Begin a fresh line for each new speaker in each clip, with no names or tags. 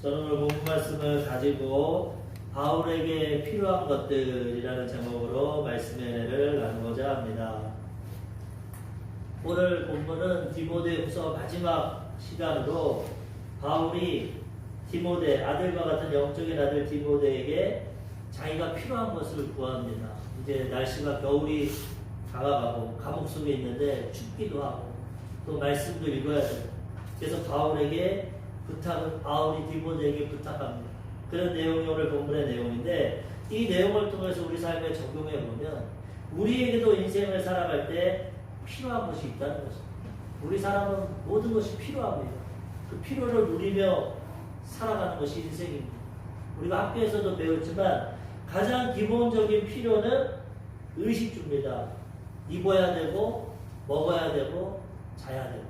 저는 오늘 본문 말씀을 가지고 바울에게 필요한 것들이라는 제목으로 말씀을 나누고자 합니다. 오늘 본문은 디모데후서 마지막 시간으로 바울이 디모데, 아들과 같은 영적인 아들 디모데에게 자기가 필요한 것을 구합니다. 이제 날씨가 겨울이 다가가고 감옥 속에 있는데 춥기도 하고 또 말씀도 읽어야 돼요. 그래서 바울이 디모데에게 부탁합니다. 그런 내용이 오늘 본문의 내용인데, 이 내용을 통해서 우리 삶에 적용해 보면 우리에게도 인생을 살아갈 때 필요한 것이 있다는 것입니다. 우리 사람은 모든 것이 필요합니다. 그 필요를 누리며 살아가는 것이 인생입니다. 우리가 학교에서도 배웠지만 가장 기본적인 필요는 의식주입니다. 입어야 되고 먹어야 되고 자야 되고,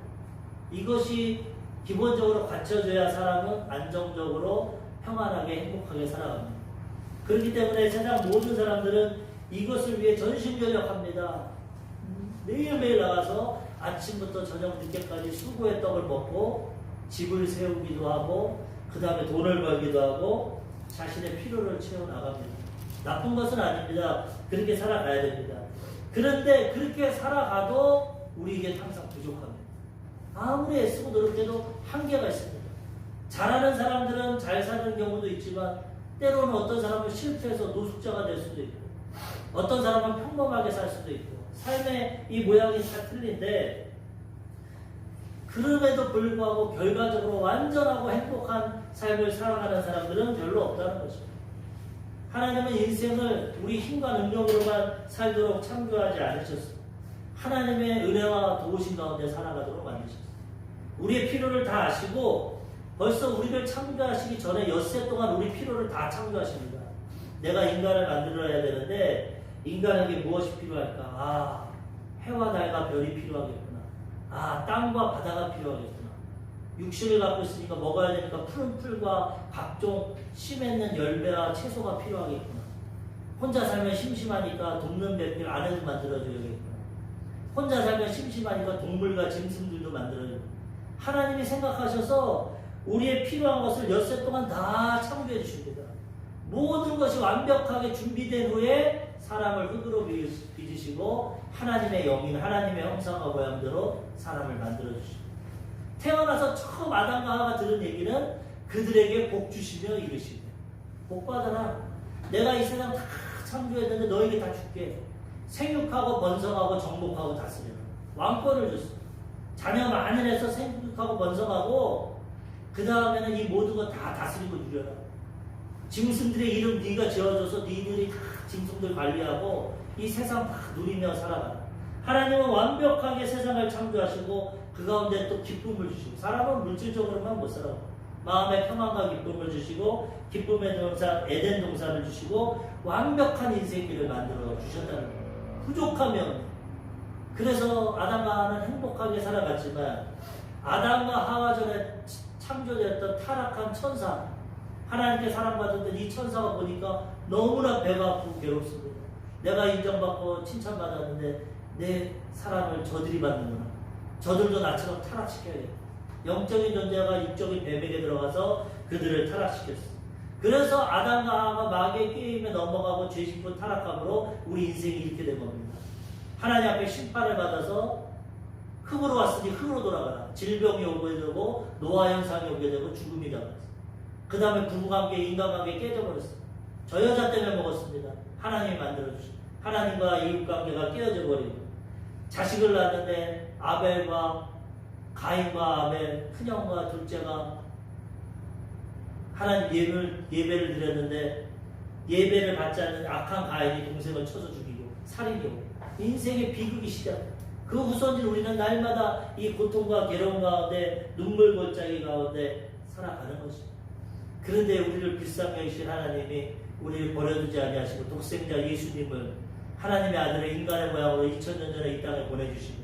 이것이 기본적으로 갖춰져야 사람은 안정적으로 평안하게 행복하게 살아갑니다. 그렇기 때문에 세상 모든 사람들은 이것을 위해 전심전력합니다. 매일매일 나가서 아침부터 저녁 늦게까지 수고의 떡을 먹고 집을 세우기도 하고 그 다음에 돈을 벌기도 하고 자신의 필요를 채워나갑니다. 나쁜 것은 아닙니다. 그렇게 살아가야 됩니다. 그런데 그렇게 살아가도 우리에게 항상 부족합니다. 아무리 애쓰고 노력해도 한계가 있습니다. 잘하는 사람들은 잘 사는 경우도 있지만 때로는 어떤 사람은 실패해서 노숙자가 될 수도 있고 어떤 사람은 평범하게 살 수도 있고 삶의 이 모양이 다 틀린데, 그럼에도 불구하고 결과적으로 완전하고 행복한 삶을 살아가는 사람들은 별로 없다는 것입니다. 하나님은 인생을 우리 힘과 능력으로만 살도록 창조하지 않으셨습니다. 하나님의 은혜와 도우심 가운데 살아가도록 만드셨습니다. 우리의 필요를 다 아시고 벌써 우리를 창조하시기 전에 엿새 동안 우리 필요를 다 창조하십니다. 내가 인간을 만들어야 되는데 인간에게 무엇이 필요할까? 해와 달과 별이 필요하겠구나. 땅과 바다가 필요하겠구나. 육신을 갖고 있으니까 먹어야 되니까 푸른 풀과 각종 씨 맺는 열매와 채소가 필요하겠구나. 혼자 살면 심심하니까 돕는 배필 아내도 만들어줘야겠구나. 혼자 살면 심심하니까 동물과 짐승들도 만들어줘야겠구나. 하나님이 생각하셔서 우리의 필요한 것을 엿새 동안 다 창조해 주십니다. 모든 것이 완벽하게 준비된 후에 사람을 흙으로 빚으시고 하나님의 영인, 하나님의 형상과 모양대로 사람을 만들어 주십니다. 태어나서 처음 아담과 하와가 들은 얘기는 그들에게 복 주시며 이르시되, 복 받아라. 내가 이 세상 다 창조했는데 너에게 다 줄게. 생육하고 번성하고 정복하고 다스려라. 왕권을 줬어. 자녀 만연해서 생육하고 번성하고 그 다음에는 이 모든 거 다 다스리고 누려라. 짐승들의 이름 네가 지어줘서 니들이 다 짐승들 관리하고 이 세상 다 누리며 살아가라. 하나님은 완벽하게 세상을 창조하시고 그 가운데 또 기쁨을 주시고, 사람은 물질적으로만 못 살아. 마음의 평안과 기쁨을 주시고 기쁨의 동산 에덴 동산을 주시고 완벽한 인생길을 만들어 주셨다는 거예요. 부족하면. 그래서 아담과 하와는 행복하게 살아갔지만 아담과 하와 전에 창조되었던 타락한 천사, 하나님께 사랑받았던 이 천사가 보니까 너무나 배가 아프고 괴롭습니다. 내가 인정받고 칭찬받았는데 내 사랑을 저들이 받는구나. 저들도 나처럼 타락시켜야겠다. 영적인 존재가 육적인 뱀에게 들어가서 그들을 타락시켰어. 그래서 아담과 하와가 마귀의 게임에 넘어가고 죄짓고 타락함으로 우리 인생이 이렇게 된 겁니다. 하나님 앞에 심판을 받아서 흙으로 왔으니 흙으로 돌아가라. 질병이 오게 되고 노화 현상이 오게 되고 죽음이 다가왔어. 그 다음에 부부관계, 인간관계 깨져버렸어. 저 여자 때문에 먹었습니다. 하나님이 만들어주신. 하나님과 이웃관계가 깨어져 버리고 자식을 낳았는데 아벨과 가인과 아벨, 큰형과 둘째가 하나님 예배를 드렸는데 예배를 받지 않는 악한 가인이 동생을 쳐서 죽이고 살인이 오고 인생의 비극이 시작. 그 후손들 우리는 날마다 이 고통과 괴로움 가운데 눈물 골짜기 가운데 살아가는 것입니다. 그런데 우리를 불쌍히 여기신 하나님이 우리를 버려두지 아니하시고 독생자 예수님을 하나님의 아들을 인간의 모양으로 2000년 전에 이 땅에 보내주시고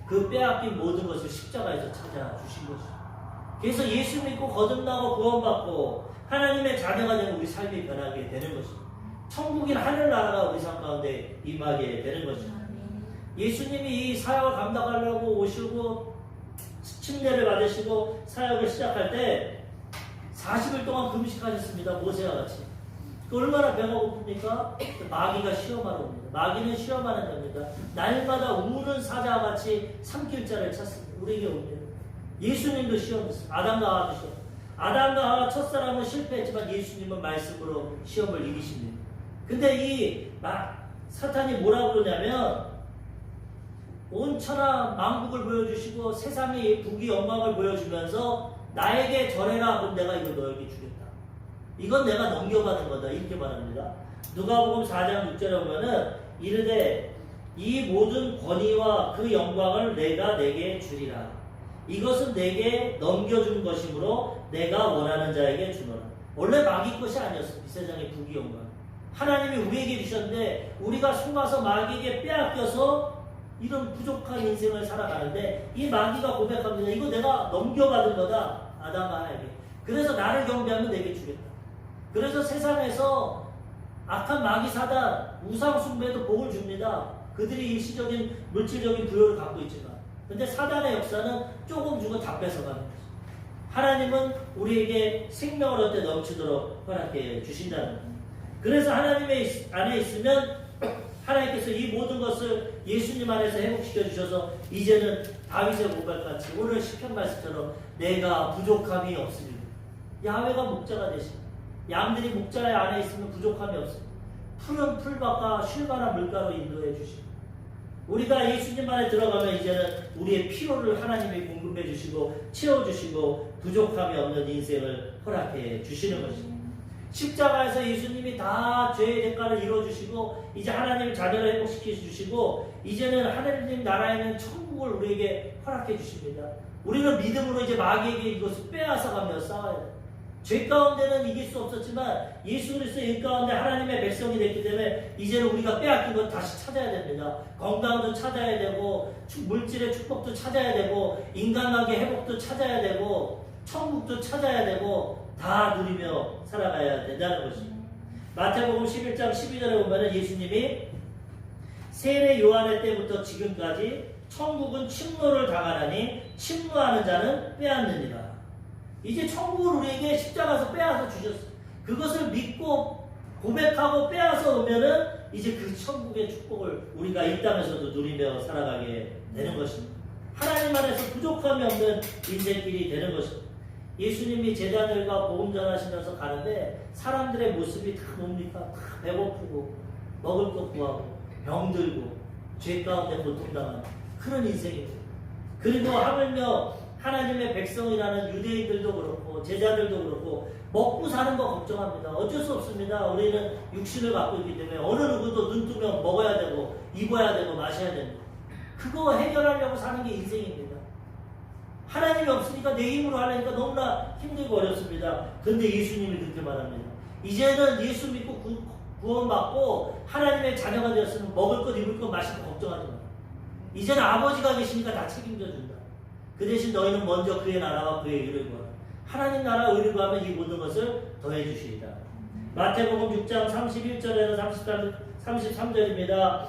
그 빼앗긴 모든 것을 십자가에서 찾아주신 것입니다. 그래서 예수 믿고 거듭나고 구원받고 하나님의 자녀가 되는 우리 삶이 변하게 되는 것입니다. 천국인 하늘나라가 우리 삶 가운데 임하게 되는 것입니다. 예수님이 이 사역을 감당하려고 오시고 침례를 받으시고 사역을 시작할 때 40일 동안 금식하셨습니다. 모세와 같이. 얼마나 배가 고픕니까? 마귀가 시험하러 옵니다. 마귀는 시험하는 겁니다. 날마다 우는 사자와 같이 삼킬자를 찾습니다. 우리에게 옵니다. 예수님도 시험했어요. 아담과 하와도 시험. 아담과 하와 첫사람은 실패했지만 예수님은 말씀으로 시험을 이기십니다. 근데 사탄이 뭐라고 그러냐면 온 천하 만국을 보여주시고 세상의 부귀 영광을 보여주면서 나에게 절해라. 그럼 내가 이거 너에게 주겠다. 이건 내가 넘겨받은 거다. 이렇게 말합니다. 누가복음 4장 6절에 보면은 이르되 이 모든 권위와 그 영광을 내가 내게 주리라. 이것은 내게 넘겨준 것이므로 내가 원하는 자에게 주노라. 원래 마귀 것이 아니었어. 이 세상의 부귀 영광. 하나님이 우리에게 주셨는데 우리가 속아서 마귀에게 빼앗겨서 이런 부족한 인생을 살아가는데 이 마귀가 고백합니다. 이거 내가 넘겨받은 거다. 아담과 하와에게. 그래서 나를 경배하면 내게 주겠다. 그래서 세상에서 악한 마귀 사단, 우상 숭배도 복을 줍니다. 그들이 일시적인 물질적인 부여를 갖고 있지만 근데 사단의 역사는 조금 주고 다 뺏어가는 거죠. 하나님은 우리에게 생명을 얻게 넘치도록 허락해 주신다는 거예요. 그래서 하나님의 안에 있으면 하나님께서 이 모든 것을 예수님 안에서 회복시켜 주셔서 이제는 다윗의 고백같이 오늘 시편 말씀처럼 내가 부족함이 없습니다. 야훼가 목자가 되십니다. 양들이 목자의 안에 있으면 부족함이 없습니다. 푸른 풀밭과 쉴만한 물가로 인도해 주십니다. 우리가 예수님 안에 들어가면 이제는 우리의 필요를 하나님이 공급해 주시고 채워주시고 부족함이 없는 인생을 허락해 주시는 것입니다. 십자가에서 예수님이 다 죄의 대가를 이루어주시고 이제 하나님의 자녀를 회복시켜 주시고 이제는 하나님 나라에는 천국을 우리에게 허락해 주십니다. 우리는 믿음으로 이제 마귀에게 이것을 빼앗아가며 싸워야 돼요. 죄 가운데는 이길 수 없었지만 예수 그리스도의 일 가운데 하나님의 백성이 됐기 때문에 이제는 우리가 빼앗긴 것 다시 찾아야 됩니다. 건강도 찾아야 되고 물질의 축복도 찾아야 되고 인간관계 회복도 찾아야 되고 천국도 찾아야 되고 다 누리며 살아가야 된다는 것입니다. 마태복음 11장 12절에 보면 예수님이 세례 요한의 때부터 지금까지 천국은 침노를 당하나니 침노하는 자는 빼앗느니라. 이제 천국을 우리에게 십자가에서 빼앗아 주셨어요. 그것을 믿고 고백하고 빼앗아 오면은 이제 그 천국의 축복을 우리가 이 땅에서도 누리며 살아가게 되는 것입니다. 하나님 안에서 부족함이 없는 인생길이 되는 것입니다. 예수님이 제자들과 복음 전하시면서 가는데 사람들의 모습이 다 뭡니까? 다 배고프고 먹을 것 구하고 병들고 죄 가운데 고통당하는 그런 인생입니다. 그리고 하물며 하나님의 백성이라는 유대인들도 그렇고 제자들도 그렇고 먹고 사는 거 걱정합니다. 어쩔 수 없습니다. 우리는 육신을 갖고 있기 때문에 어느 누구도 눈 뜨면 먹어야 되고 입어야 되고 마셔야 됩니다. 그거 해결하려고 사는 게 인생입니다. 하나님이 없으니까 내 힘으로 하려니까 너무나 힘들고 어렵습니다. 근데 예수님이 그렇게 말합니다. 이제는 예수 믿고 구원받고 하나님의 자녀가 되었으면 먹을 것, 입을 것, 마실 것 걱정하지 마. 이제는 아버지가 계시니까 다 책임져 준다. 그 대신 너희는 먼저 그의 나라와 그의 의를 구하라. 하나님 나라 의를 구하면 이 모든 것을 더해 주시리라. 마태복음 6장 31절에서 33절입니다.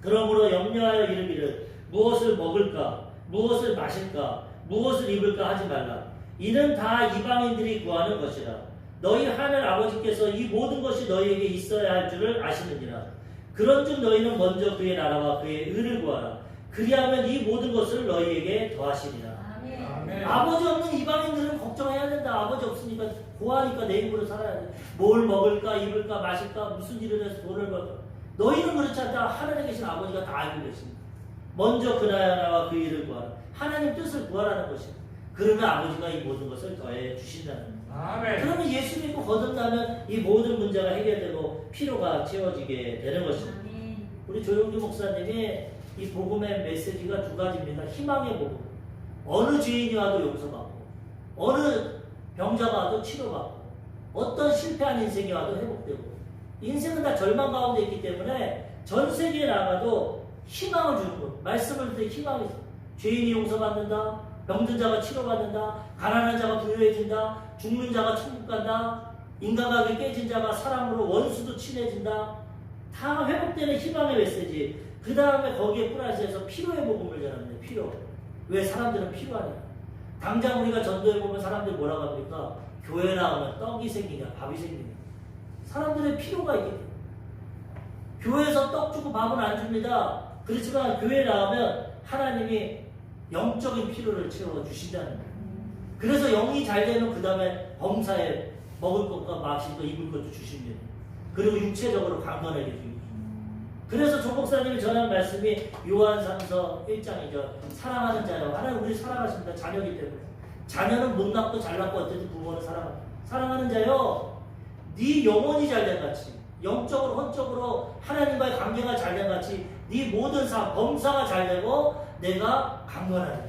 그러므로 염려하여 이르기를 무엇을 먹을까, 무엇을 마실까, 무엇을 입을까 하지 말라. 이는 다 이방인들이 구하는 것이라. 너희 하늘 아버지께서 이 모든 것이 너희에게 있어야 할 줄을 아시느니라. 그런즉 너희는 먼저 그의 나라와 그의 의를 구하라. 그리하면 이 모든 것을 너희에게 더하시리라. 아멘. 아버지 없는 이방인들은 걱정해야 된다. 아버지 없으니까 고하니까 내 힘으로 살아야 돼. 뭘 먹을까, 입을까, 마실까, 무슨 일을 해서 돈을 벌까. 너희는 그렇지 않다. 하늘에 계신 아버지가 다 알고 계십니다. 먼저 그 나라와 그 일을 구하라. 하나님 뜻을 구하라는 것입니다. 그러면 아버지가 이 모든 것을 더해 주신다는 겁니다. 아멘. 그러면 예수 믿고 거듭나면 이 모든 문제가 해결되고 필요가 채워지게 되는 것입니다. 아멘. 우리 조용규 목사님이 이 복음의 메시지가 두 가지입니다. 희망의 복음. 어느 죄인이 와도 용서받고 어느 병자가 와도 치료받고 어떤 실패한 인생이 와도 회복되고 인생은 다 절망 가운데 있기 때문에 전 세계에 나가도 희망을 주는 것. 말씀을 듣는 희망이 있어요. 죄인이 용서받는다. 병든 자가 치료받는다. 가난한 자가 부유해진다. 죽는 자가 천국 간다. 인간관계 깨진 자가 사랑으로 원수도 친해진다. 다 회복되는 희망의 메시지. 그 다음에 거기에 플러스해서 필요의 복음을 전합니다. 필요. 왜 사람들은 필요하냐. 당장 우리가 전도해 보면 사람들이 뭐라고 합니까? 교회 나오면 떡이 생기냐, 밥이 생기냐. 사람들의 필요가 있게 돼요. 교회에서 떡 주고 밥은 안 줍니다. 그렇지만 교회 나오면 하나님이 영적인 필요를 채워주신다는 거예요. 그래서 영이 잘 되면 그 다음에 범사에 먹을 것과 마실 것, 입을 것도 주십니다. 그리고 육체적으로 강건하게 해줍니다. 그래서 조 목사님이 전한 말씀이 요한삼서 1장이죠. 사랑하는 자요. 하나님 우리 사랑하십니다. 자녀이기 때문에. 자녀는 못났고 잘났고 어쨌든 부모는 사랑합니다. 사랑하는 자요. 네 영혼이 잘된 같이, 영적으로 혼적으로 하나님과의 관계가 잘된 같이 네 모든 범사가 잘되고 내가 강건하다.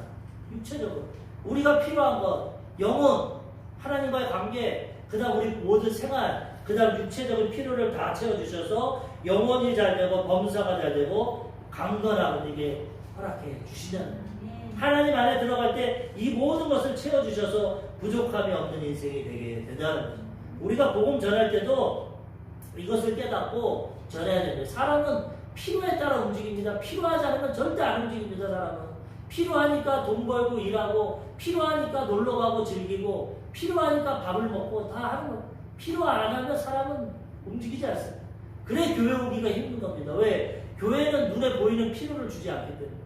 육체적으로 우리가 필요한 것, 영혼, 하나님과의 관계, 그 다음 우리 모든 생활, 그 다음 육체적인 필요를 다 채워주셔서 영혼이 잘되고 범사가 잘되고 강건하고 되게 허락해 주시잖아요. 하나님 안에 들어갈 때 이 모든 것을 채워주셔서 부족함이 없는 인생이 되게 된다는 거죠. 우리가 복음 전할 때도 이것을 깨닫고 전해야 됩니다. 사람은 필요에 따라 움직입니다. 필요하지 않으면 절대 안 움직입니다. 사람은 필요하니까 돈 벌고 일하고, 필요하니까 놀러가고 즐기고, 필요하니까 밥을 먹고 다 하는 거예요. 필요 안 하면 사람은 움직이지 않습니다. 그래 교회 오기가 힘든 겁니다. 왜? 교회는 눈에 보이는 필요를 주지 않기 때문에.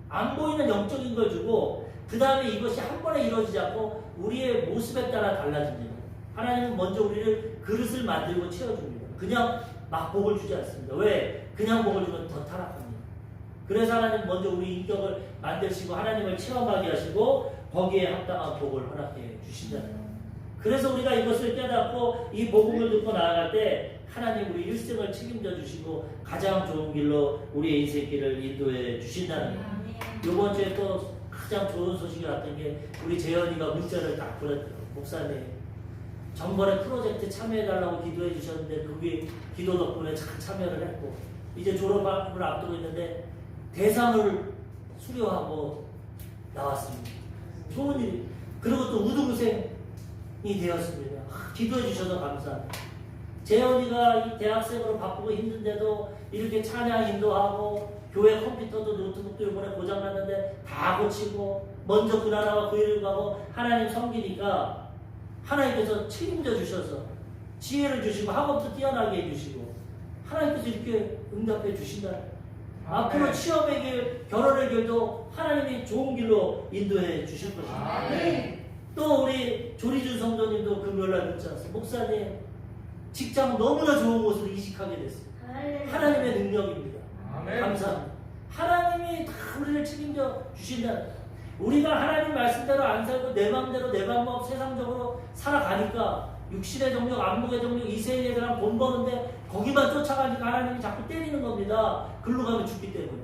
안 보이는 영적인 걸 주고 그 다음에 이것이 한 번에 이루어지지 않고 우리의 모습에 따라 달라집니다. 하나님은 먼저 우리를 그릇을 만들고 채워줍니다. 그냥 막 복을 주지 않습니다. 왜? 그냥 복을 주면 더 타락합니다. 그래서 하나님 먼저 우리 인격을 만드시고 하나님을 체험하게 하시고 거기에 합당한 복을 허락해 주신다는 거예요. 그래서 우리가 이것을 깨닫고 이 복음을 듣고 나아갈 때 하나님 우리 일생을 책임져 주시고 가장 좋은 길로 우리의 인생길을 인도해 주신다는 거예요. 이번 주에 또 가장 좋은 소식이 왔던 게 우리 재현이가 문자를 딱 보냈더라고요. 목사님 전번에 프로젝트 참여해달라고 기도해 주셨는데 그게 기도 덕분에 잘 참여를 했고 이제 졸업을 앞두고 있는데 대상을 수료하고 나왔습니다. 좋은 일. 그리고 또 우등생이 되었습니다. 기도해 주셔서 감사합니다. 재현이가 이 대학생으로 바쁘고 힘든데도 이렇게 찬양 인도하고 교회 컴퓨터도 노트북도 이번에 고장났는데 다 고치고 먼저 그 나라와 그 일을 가고 하나님 섬기니까 하나님께서 책임져 주셔서 지혜를 주시고 학업도 뛰어나게 해주시고 하나님께서 이렇게 응답해 주신다. 앞으로 취업의 길, 결혼의 길도 하나님이 좋은 길로 인도해 주실 것입니다. 또 우리 조리준 성도님도 금요일날 문자 왔어요. 목사님 직장 너무나 좋은 곳으로 이직하게 됐어요. 하나님의 능력입니다. 감사합니다. 하나님이 다 우리를 책임져 주신다. 우리가 하나님 말씀대로 안 살고 내 마음대로 내 방법 세상적으로 살아가니까 육신의 정력, 안목의 정력, 이세에 대한 돈 버는데 거기만 쫓아가니까 하나님이 자꾸 때리는 겁니다. 글로 가면 죽기 때문에.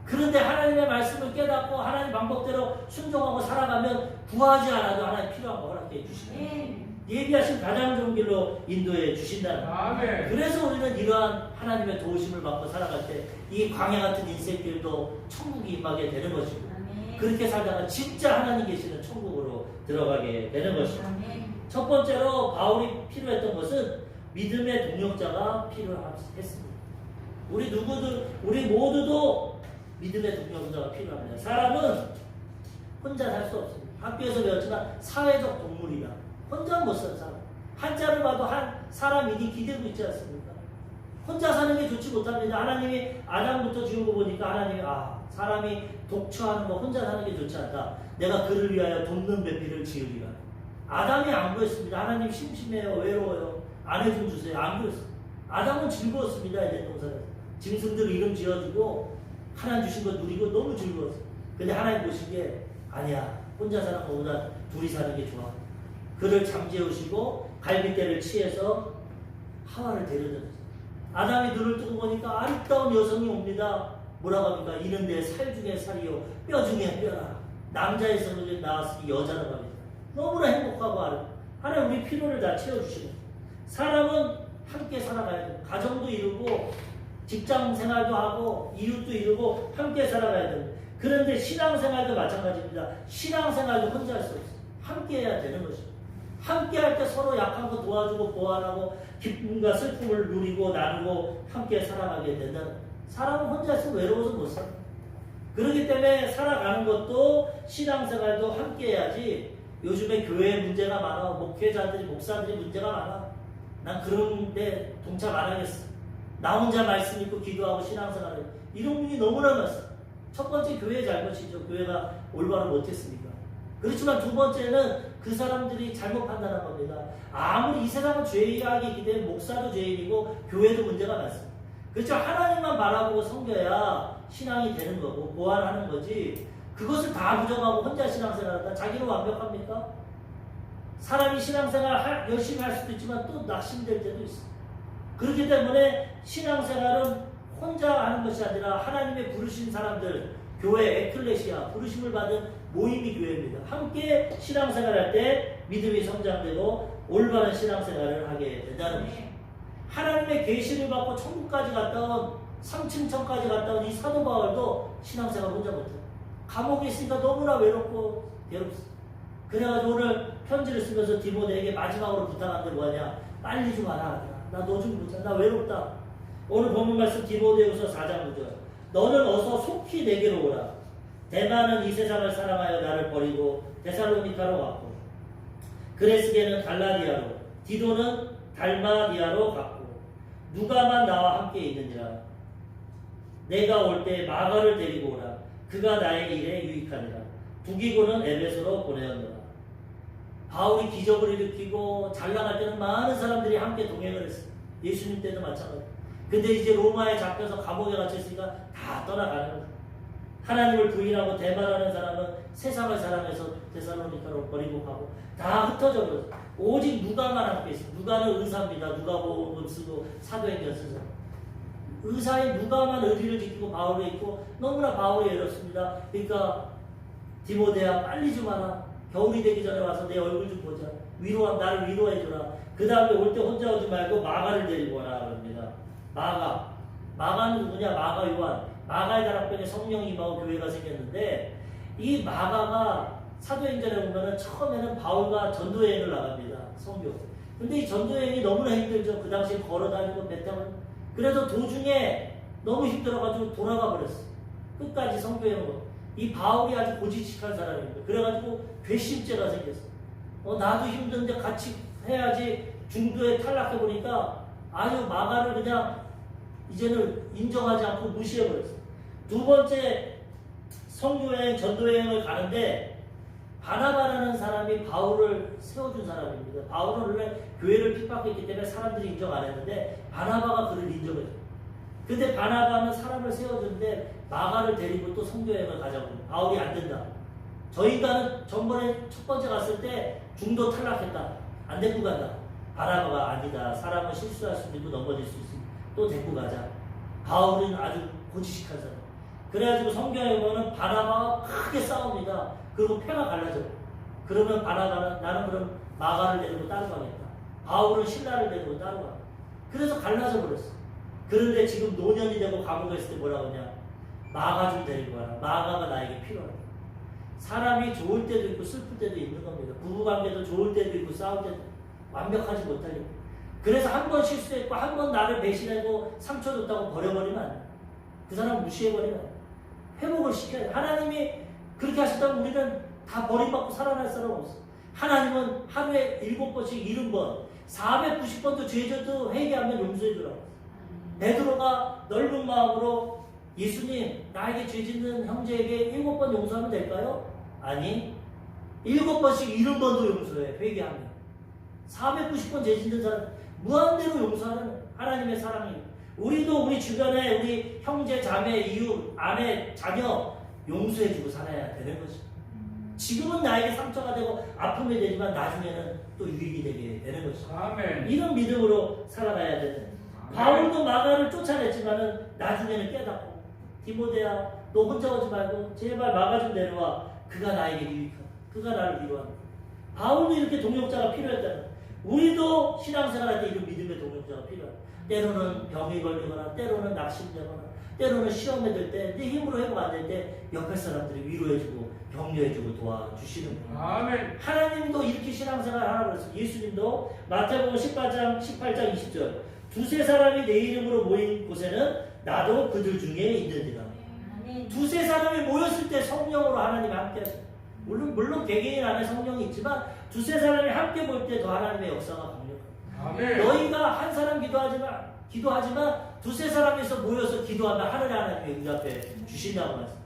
그런데 하나님의 말씀을 깨닫고 하나님 방법대로 순종하고 살아가면 구하지 않아도 하나님 필요한 거 허락해 주시네. 예비하신 가장 좋은 길로 인도해 주신다는 거예요. 그래서 우리는 이러한 하나님의 도우심을 받고 살아갈 때 이 광야 같은 인생길도 천국이 임하게 되는 것이고 그렇게 살다가 진짜 하나님 계시는 천국으로 들어가게 되는 것입니다. 첫 번째로 바울이 필요했던 것은 믿음의 동력자가 필요했습니다. 우리 모두도 믿음의 동력자가 필요합니다. 사람은 혼자 살 수 없습니다. 학교에서 배웠지만 사회적 동물이다. 혼자 못 사는 사람. 한자를 봐도 한 사람이니 기대고 있지 않습니까? 혼자 사는 게 좋지 못합니다. 하나님이 아담부터 지우고 보니까 하나님이 사람이 독처하는 거 혼자 사는 게 좋지 않다. 내가 그를 위하여 돕는 배필을 지으리라. 아담이 안 구했습니다. 하나님 심심해요. 외로워요. 아내 좀 주세요. 안 구했어요. 아담은 즐거웠습니다. 에덴 동산에서. 짐승들 이름 지어주고 하나님 주신 거 누리고 너무 즐거웠어요. 근데 하나님 보신 게 아니야. 혼자 사는 것보다 둘이 사는 게 좋아. 그를 잠재우시고 갈빗대를 취해서 하와를 데려다녔어요. 아담이 눈을 뜨고 보니까 아름다운 여성이 옵니다. 뭐라고 합니까? 이는 내 살 중에 살이요 뼈 중에 뼈라. 남자에서 나왔으니 여자라고 합니다. 너무나 행복하고 하나님 우리 필요를 다 채워주시고 사람은 함께 살아가야 돼요. 가정도 이루고 직장 생활도 하고 이웃도 이루고 함께 살아가야 돼요. 그런데 신앙생활도 마찬가지입니다. 신앙생활도 혼자 할 수 없어요. 함께 해야 되는 것입니다. 함께 할 때 서로 약한 거 도와주고 보완하고 기쁨과 슬픔을 누리고 나누고 함께 살아가게 된다는 거예요. 사람은 혼자 있으면 외로워서 못 살아요. 그렇기 때문에 살아가는 것도 신앙생활도 함께 해야지. 요즘에 교회에 문제가 많아. 목회자들이, 목사들이 문제가 많아. 난 그런데 동참 안 하겠어. 나 혼자 말씀 읽고 기도하고 신앙생활을. 이런 분이 너무나 많았어. 첫 번째 교회의 잘못이죠. 교회가 올바로 못했으니까. 그렇지만 두 번째는 그 사람들이 잘못 판단한 겁니다. 아무리 이 세상은 죄악이기 때문에 목사도 죄인이고 교회도 문제가 많습니다. 그렇죠. 하나님만 바라보고 섬겨야 신앙이 되는 거고 보완하는 거지. 그것을 다 부정하고 혼자 신앙생활한다. 자기는 완벽합니까? 사람이 신앙생활 열심히 할 수도 있지만 또 낙심될 때도 있어. 그렇기 때문에 신앙생활은 혼자 하는 것이 아니라 하나님의 부르신 사람들, 교회, 에클레시아, 부르심을 받은 모임이 교회입니다. 함께 신앙생활할 때 믿음이 성장되고 올바른 신앙생활을 하게 된다는 것입니다. 하나님의 계시를 받고 천국까지 갔다 온 3층 천까지 갔다 온 이 사도 바울도 신앙생활 혼자 못해요. 감옥에 있으니까 너무나 외롭고 괴롭습니다. 그래가지고 오늘 편지를 쓰면서 디모데에게 마지막으로 부탁한 게 뭐냐? 빨리 좀 와라. 나 너 좀 보자. 나 외롭다. 오늘 본문 말씀 디모데후서 4장 9절. 너는 어서 속히 내게로 오라. 대만은 이 세상을 사랑하여 나를 버리고 데살로니카로 왔고 그레스게는 갈라디아로 디도는 달마디아로 갔고 누가만 나와 함께 있느니라. 내가 올 때 마가를 데리고 오라. 그가 나의 일에 유익하니라. 두기고는 에베소로 보내었노라. 바울이 기적을 일으키고 잘 나갈 때는 많은 사람들이 함께 동행을 했어요. 예수님 때도 마찬가지. 근데 이제 로마에 잡혀서 감옥에 갇혔으니까 다 떠나가는 거예요. 하나님을 부인하고 대만하는 사람은 세상을 사랑해서 데살로니카로 버리고 가고 다 흩어져 버렸어요. 오직 누가만 함께 있어요. 누가는 의사입니다. 누가복음 쓰고 사도행전 쓰고 의사인 누가만 의리를 지키고 바울에 있고 너무나 바울이 외롭습니다. 그러니까 디모데야 빨리 좀 와라. 겨울이 되기 전에 와서 내 얼굴 좀 보자. 나를 위로해줘라. 그 다음에 올 때 혼자 오지 말고 마가를 데리고 와라 그럽니다. 마가는 누구냐? 마가 요한. 마가의 다락방에 성령이 임하고 교회가 생겼는데 이 마가가 사도행전에 보면은 처음에는 바울과 전도여행을 나갑니다. 성교. 근데 이 전도여행이 너무나 힘들죠. 그 당시에 걸어다니고 배 타고. 그래서 도중에 너무 힘들어가지고 돌아가 버렸어. 끝까지 성교여행으로. 이 바울이 아주 고지식한 사람입니다. 그래가지고 괘씸죄가 생겼어. 나도 힘든데 같이 해야지. 중도에 탈락해보니까 아주 마가를 그냥 이제는 인정하지 않고 무시해버렸어. 두 번째 성교여행, 전도여행을 가는데 바나바라는 사람이 바울을 세워준 사람입니다. 바울은 원래 교회를 핍박했기 때문에 사람들이 인정 안 했는데 바나바가 그를 인정해줘. 근데 바나바는 사람을 세워주는데 마가를 데리고 또 성교여행을 가자고. 바울이 안 된다. 저 인간은 전번에 첫 번째 갔을 때 중도 탈락했다. 안 데리고 간다. 바나바가 아니다. 사람은 실수할 수도 있고 넘어질 수 있으니 또 데리고 가자. 바울은 아주 고지식한 사람. 그래가지고 성경에 보면 바나바와 크게 싸웁니다. 그리고 표가 갈라져. 그러면 바나바는 나는 그럼 마가를 데리고 따로 가겠다. 바울은 신라를 데리고 따로 가. 그래서 갈라져 버렸어. 그런데 지금 노년이 되고 감옥에 있을 때 뭐라고 하냐? 마가 좀 데리고 와라. 마가가 나에게 필요하다. 사람이 좋을 때도 있고 슬플 때도 있는 겁니다. 부부관계도 좋을 때도 있고 싸울 때도 완벽하지 못하려고. 그래서 한 번 실수했고 한 번 나를 배신하고 상처 줬다고 버려버리면 안 돼. 그 사람 무시해버리면 안 돼. 회복을 시켜야 돼. 하나님이 그렇게 하셨다면 우리는 다 버림받고 살아날 사람 없어. 하나님은 하루에 7번씩 70번 490번도 죄져도 회개하면 용서해 주라고. 베드로가 넓은 마음으로 예수님 나에게 죄 짓는 형제에게 7번 용서하면 될까요? 아니 7번씩 70번도 용서해. 회개하면 490번 죄 짓는 사람 무한대로 용서하는 하나님의 사랑이. 우리도 우리 주변에 우리 형제, 자매, 이웃, 아내, 자녀 용서해주고 살아야 되는 거죠. 지금은 나에게 상처가 되고 아픔이 되지만 나중에는 또 유익이 되게 되는 거죠. 아멘. 이런 믿음으로 살아가야 되는. 바울도 마가를 쫓아냈지만은 나중에는 깨닫고 디모데야 너 혼자 오지 말고 제발 마가 좀 내려와. 그가 나에게 유익하다. 그가 나를 위로한다. 바울도 이렇게 동역자가 필요했다는. 우리도 신앙생활할 때 이런 믿음의 동역자가 필요하다. 때로는 병이 걸리거나 때로는 낙심되거나 때로는 시험에 들 때 내 힘으로 회복 안 될 때 옆에 사람들이 위로해주고 격려해주고 도와주시는 거예요. 아멘. 하나님도 이렇게 신앙생활 하라고 그랬어요. 예수님도 마태복음 18장 20절 두세 사람이 내 이름으로 모인 곳에는 나도 그들 중에 있느니라. 두세 사람이 모였을 때 성령으로 하나님이 함께 하세요. 물론 개개인 안에 성령이 있지만 두세 사람이 함께 볼 때 더 하나님의 역사가 강력합니다. 너희가 한 사람 기도하지만 두세 사람에서 모여서 기도하면 하나님이 응답해 주신다고 말씀.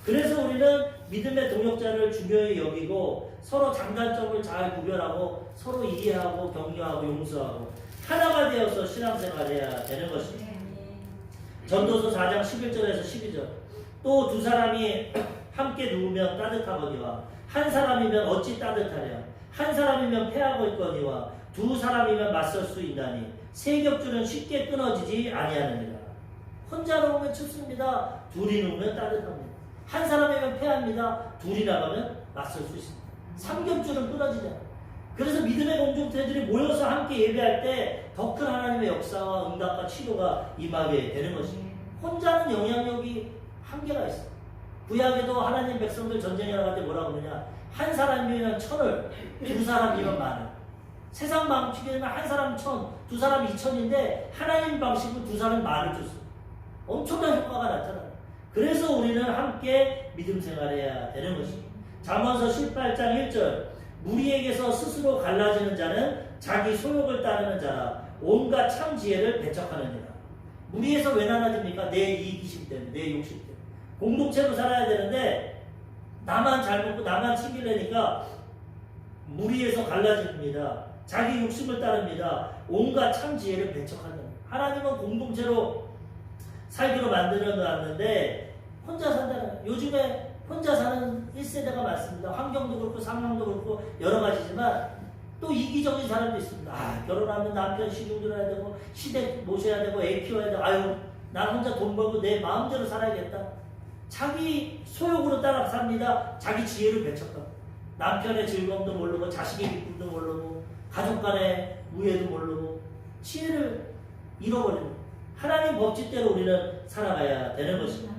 그래서 우리는 믿음의 동역자를 중요히 여기고 서로 장단점을 잘 구별하고 서로 이해하고 격려하고 용서하고 하나가 되어서 신앙생활해야 되는 것입니다. 전도서 4장 11절에서 12절. 또 두 사람이 함께 누우면 따뜻하거니와 한 사람이면 어찌 따뜻하랴. 한 사람이면 패하거니와 두 사람이면 맞설 수 있나니 세 겹줄은 쉽게 끊어지지 아니하느니라. 혼자 누우면 춥습니다. 둘이 누우면 따뜻합니다. 한 사람이면 패합니다. 둘이 나가면 맞설 수 있습니다. 삼겹줄은 끊어지지 않아요. 그래서 믿음의 공동체들이 모여서 함께 예배할 때 더 큰 하나님의 역사와 응답과 치료가 임하게 되는 것입니다. 혼자는 영향력이 한계가 있어요. 구약에도 하나님 백성들 전쟁에 나갈 때 뭐라고 그러냐. 한 사람이면 1000을, 두 사람이면 만을. 세상 방식에는 한 사람 1000, 두 사람 2000인데 하나님 방식은 두 사람 만을 줬어요. 엄청난 효과가 나타나요. 그래서 우리는 함께 믿음 생활해야 되는 것입니다. 잠언서 18장 1절. 무리에게서 스스로 갈라지는 자는 자기 소욕을 따르는 자라 온갖 참 지혜를 배척하느니라. 무리에서 왜 나눠집니까? 내 이기심 때문에, 내 욕심 때문에. 공동체로 살아야 되는데 나만 잘 먹고 나만 챙기려니까 무리에서 갈라집니다. 자기 욕심을 따릅니다. 온갖 참 지혜를 배척하는. 하나님은 공동체로 살기로 만들어 놨는데 혼자 산다는. 요즘에 혼자 사는 1세대가 많습니다. 환경도 그렇고 상황도 그렇고 여러 가지지만 또 이기적인 사람도 있습니다. 결혼하면 남편 시중 들어야 되고 시댁 모셔야 되고 애 키워야 되고 난 혼자 돈 벌고 내 마음대로 살아야겠다. 자기 소욕으로 따라 삽니다. 자기 지혜를 배척합니다. 남편의 즐거움도 모르고 자식의 기쁨도 모르고 가족 간의 우애도 모르고 지혜를 잃어버립니다. 하나님 법칙대로 우리는 살아가야 되는 것입니다.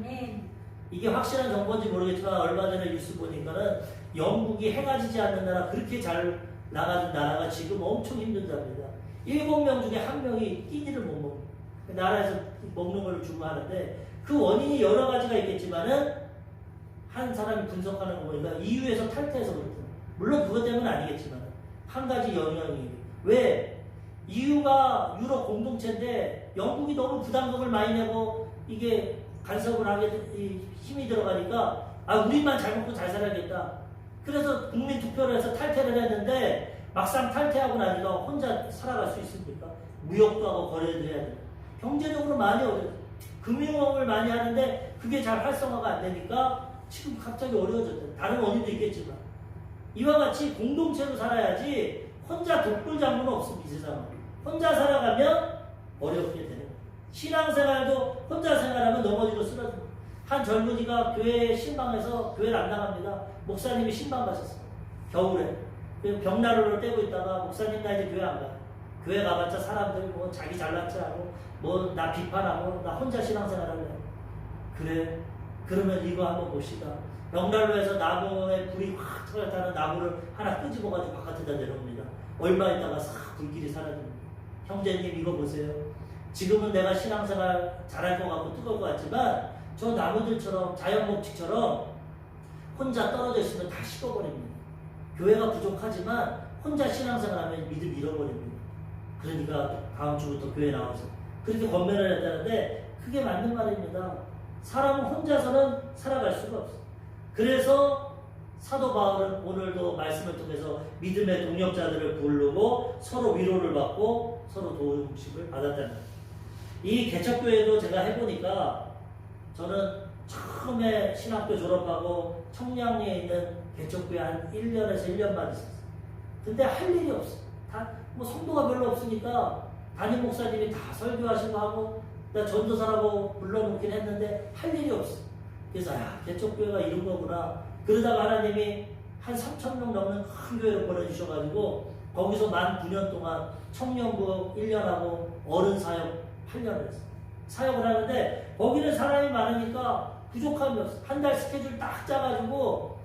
이게 확실한 정보인지 모르겠지만 얼마 전에 뉴스 보니까는 영국이 해가 지지 않는 나라 그렇게 잘 나가는 나라가 지금 엄청 힘든 자입니다. 7명 중에 1명이 끼니를 못 먹는 나라에서 먹는 걸 주고 하는데 그 원인이 여러 가지가 있겠지만은 한 사람이 분석하는 거 보니까 EU에서 탈퇴해서 그렇더라고요. 물론 그것 때문은 아니겠지만 한 가지 영향이. 왜? EU가 유럽 공동체인데 영국이 너무 부담금을 많이 내고 이게 간섭을 하게 힘이 들어가니까 우리만 잘 먹고 잘 살아야겠다. 그래서 국민 투표를 해서 탈퇴를 했는데 막상 탈퇴하고 나니까 혼자 살아갈 수 있습니까? 무역도 하고 거래도 해야 돼요. 경제적으로 많이 어려워요. 금융업을 많이 하는데 그게 잘 활성화가 안 되니까 지금 갑자기 어려워졌대요. 다른 원인도 있겠지만 이와 같이 공동체로 살아야지 혼자 독불장군은 없습니다. 이 세상은. 혼자 살아가면 어렵게 되는 거예요. 신앙생활도 혼자 생활하면 넘어지고 쓰러집니다. 한 젊은이가 교회 신방에서 교회를 안 나갑니다. 목사님이 신방 가셨어요. 겨울에. 벽난로를 떼고 있다가 목사님 나 이제 교회 안 가요. 교회 가봤자 사람들 뭐 자기 잘났지 하고 뭐 나 비판하고 나 혼자 신앙생활 할래. 그래. 그러면 이거 한번 봅시다. 벽난로에서 나무에 불이 확 터졌다는 나무를 하나 끄집어가지고 바깥에다 내려옵니다. 얼마 있다가 싹 불길이 사라집니다. 형제님 이거 보세요. 지금은 내가 신앙생활 잘할 것 같고 뜨거울 것 같지만 저 나무들처럼 자연법칙처럼 혼자 떨어져 있으면 다 식어버립니다. 교회가 부족하지만 혼자 신앙생활하면 믿음 잃어버립니다. 그러니까 다음 주부터 교회 나와서 그렇게 권면을 했다는데 그게 맞는 말입니다. 사람은 혼자서는 살아갈 수가 없어요. 그래서 사도 바울은 오늘도 말씀을 통해서 믿음의 동역자들을 부르고 서로 위로를 받고 서로 도움식을 받았다는 거예요. 이 개척교회도 제가 해보니까 저는 처음에 신학교 졸업하고 청량리에 있는 개척교회 한 1년에서 1년만 있었어요. 근데 할 일이 없어요. 다 뭐 성도가 별로 없으니까 담임 목사님이 다 설교하시고 하고 전도사라고 불러놓긴 했는데 할 일이 없어요. 그래서 개척교회가 이런 거구나. 그러다가 하나님이 한 3,000명 넘는 큰 교회를 보내주셔가지고 거기서 만 9년 동안 청년부 1년하고 어른 사역 8년을 했어요. 사역을 하는데 거기는 사람이 많으니까 부족함이 없어요. 한 달 스케줄 딱 짜가지고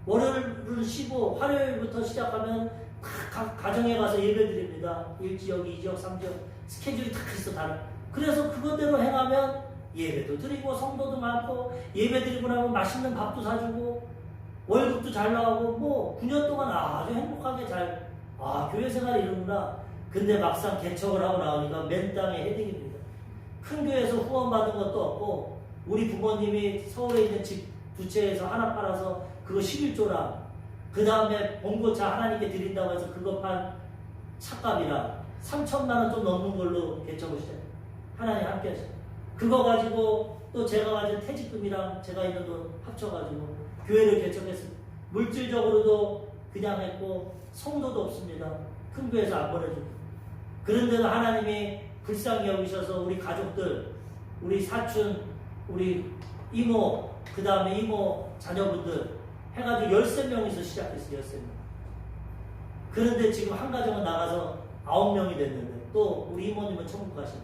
월요일을 쉬고 화요일부터 시작하면 각 가정에 가서 예배 드립니다. 1지역, 2지역, 3지역 스케줄이 다 있어. 다른. 그래서 그것대로 행하면 예배도 드리고 성도도 많고 예배 드리고 나면 맛있는 밥도 사주고 월급도 잘 나오고 뭐 9년 동안 아주 행복하게 교회 생활이 이러구나. 근데 막상 개척을 하고 나오니까 맨 땅에 헤딩입니다. 큰 교회에서 후원 받은 것도 없고 우리 부모님이 서울에 있는 집 두 채에서 하나 팔아서 그거 11조랑 그 다음에 봉고차 하나님께 드린다고 해서 그거 판 차값이랑 3천만 원 좀 넘는 걸로 개척을 시작해요. 하나님 함께 하시고 그거 가지고 또 제가 가진 퇴직금이랑 제가 있는 돈 합쳐가지고 교회를 개척했습니다. 물질적으로도 그냥 했고 성도도 없습니다. 큰 교회에서 안 보내줍니다. 그런데도 하나님이 불쌍히 여기셔서 우리 가족들, 우리 사촌, 우리 이모, 그 다음에 이모 자녀분들 해가지고 13명이서 시작했어요. 13명. 그런데 지금 한 가정은 나가서 9명이 됐는데 또 우리 이모님은 천국 가시고